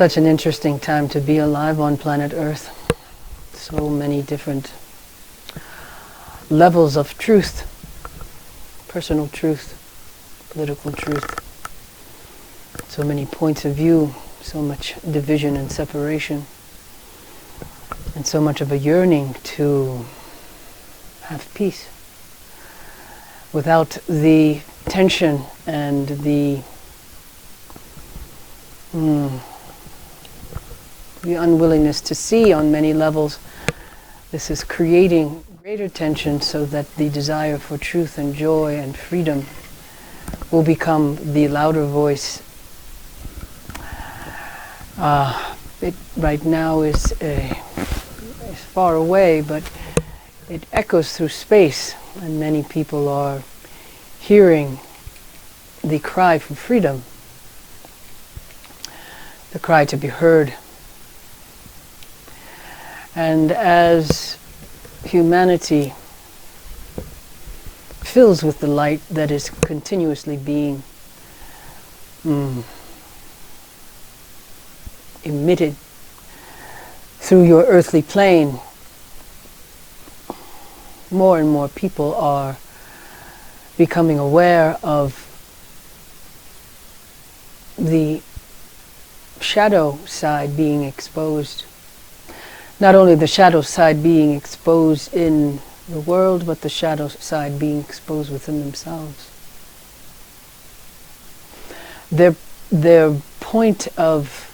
Such an interesting time to be alive on planet Earth. So many different levels of truth, personal truth, political truth, so many points of view, so much division and separation, and so much of a yearning to have peace without the tension and the unwillingness to see on many levels. This is creating greater tension so that the desire for truth and joy and freedom will become the louder voice. It right now is far away, but it echoes through space, and many people are hearing the cry for freedom, the cry to be heard. And as humanity fills with the light that is continuously being emitted through your earthly plane, more and more people are becoming aware of the shadow side being exposed. Not only the shadow side being exposed in the world, but the shadow side being exposed within themselves. Their point of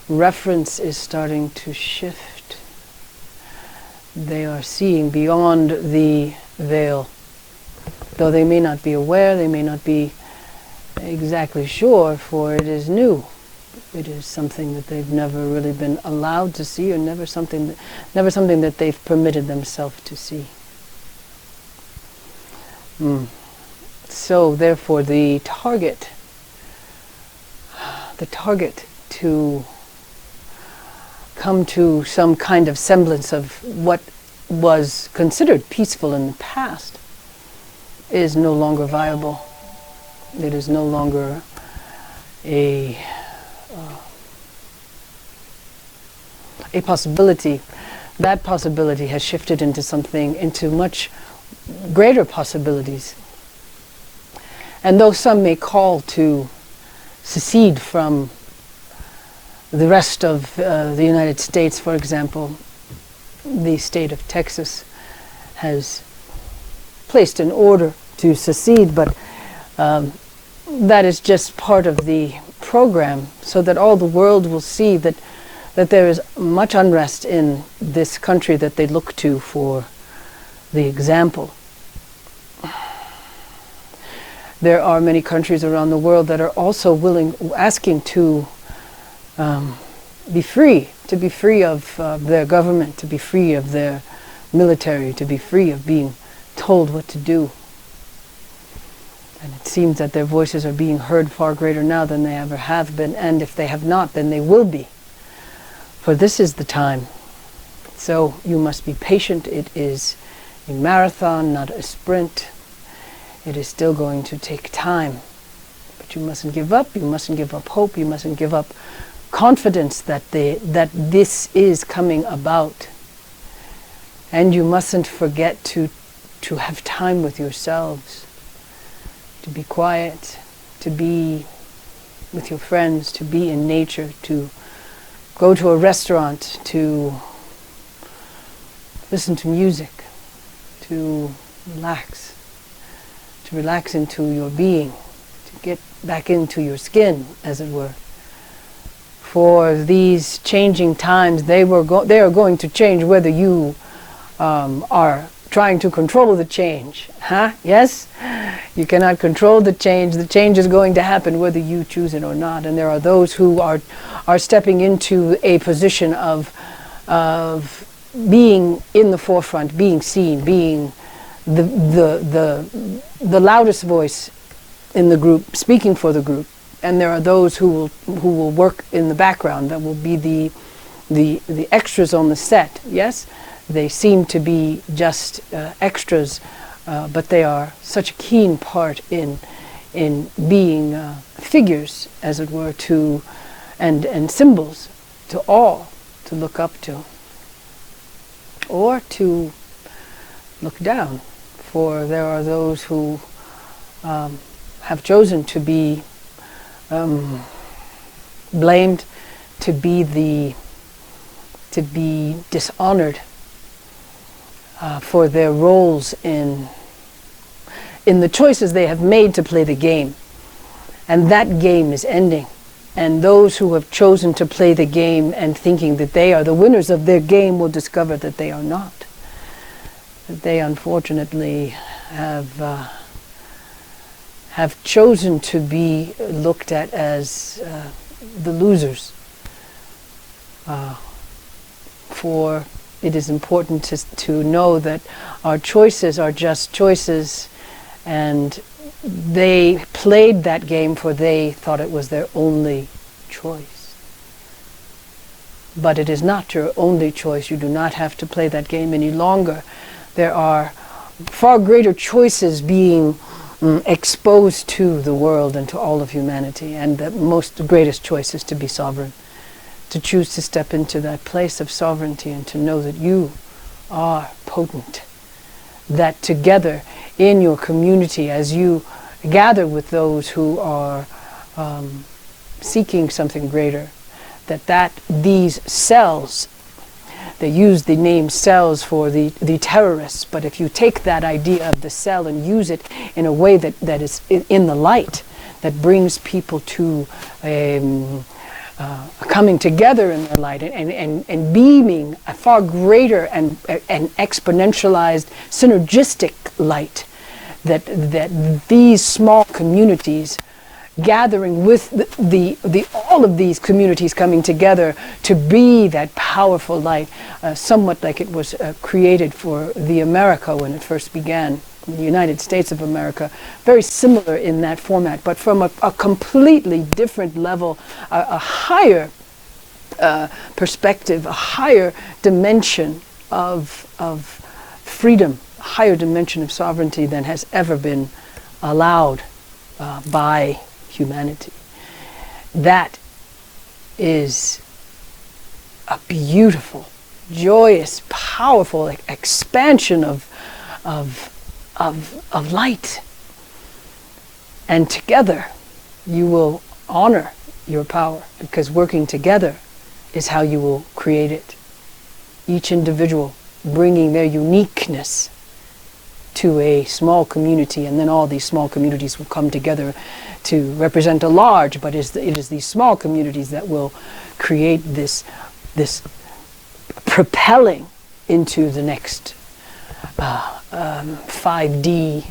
reference is starting to shift. They are seeing beyond the veil. Though they may not be aware, they may not be exactly sure, for it is new. It is something that they've never really been allowed to see, or never something that they've permitted themselves to see. So therefore the target to come to some kind of semblance of what was considered peaceful in the past is no longer viable. It is no longer a possibility. That possibility has shifted into much greater possibilities. And though some may call to secede from the rest of the United States, for example, the state of Texas has placed an order to secede, but that is just part of the program, so that all the world will see that there is much unrest in this country that they look to for the example. There are many countries around the world that are also asking to be free of their government, to be free of their military, to be free of being told what to do. And it seems that their voices are being heard far greater now than they ever have been, and if they have not, then they will be. For this is the time. So you must be patient. It is a marathon, not a sprint. It is still going to take time. But you mustn't give up. You mustn't give up hope. You mustn't give up confidence that this is coming about. And you mustn't forget to have time with yourselves, to be quiet, to be with your friends, to be in nature, to go to a restaurant, to listen to music, to relax into your being, to get back into your skin, as it were. For these changing times, they are going to change whether you are trying to control the change. Yes? You cannot control the change. The change is going to happen whether you choose it or not. And there are those who are stepping into a position of being in the forefront, being seen, being the loudest voice in the group, speaking for the group. And there are those who will work in the background, that will be the extras on the set. Yes? They seem to be just extras, but they are such a keen part in being figures, as it were, to and symbols to all to look up to, or to look down. For there are those who have chosen to be blamed, to be dishonored for their roles in the choices they have made to play the game. And that game is ending. And those who have chosen to play the game and thinking that they are the winners of their game will discover that they are not. That they unfortunately have chosen to be looked at as the losers. For it is important to know that our choices are just choices, and they played that game for they thought it was their only choice. But it is not your only choice. You do not have to play that game any longer. There are far greater choices being exposed to the world and to all of humanity, and the greatest choice is to be sovereign, to choose to step into that place of sovereignty and to know that you are potent, that together in your community, as you gather with those who are seeking something greater, that these cells, they use the name cells for the terrorists, but if you take that idea of the cell and use it in a way that is in the light, that brings people to coming together in the light and beaming a far greater and exponentialized synergistic light, that these small communities gathering with all of these communities coming together to be that powerful light, somewhat like it was created for the America when it first began, the United States of America, very similar in that format, but from a completely different level, a higher perspective, a higher dimension of freedom, a higher dimension of sovereignty than has ever been allowed by humanity. That is a beautiful, joyous, powerful expansion of light. And together you will honor your power, because working together is how you will create it. Each individual bringing their uniqueness to a small community, and then all these small communities will come together to represent a large, but it is these small communities that will create this propelling into the next 5D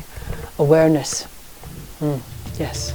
awareness. Yes.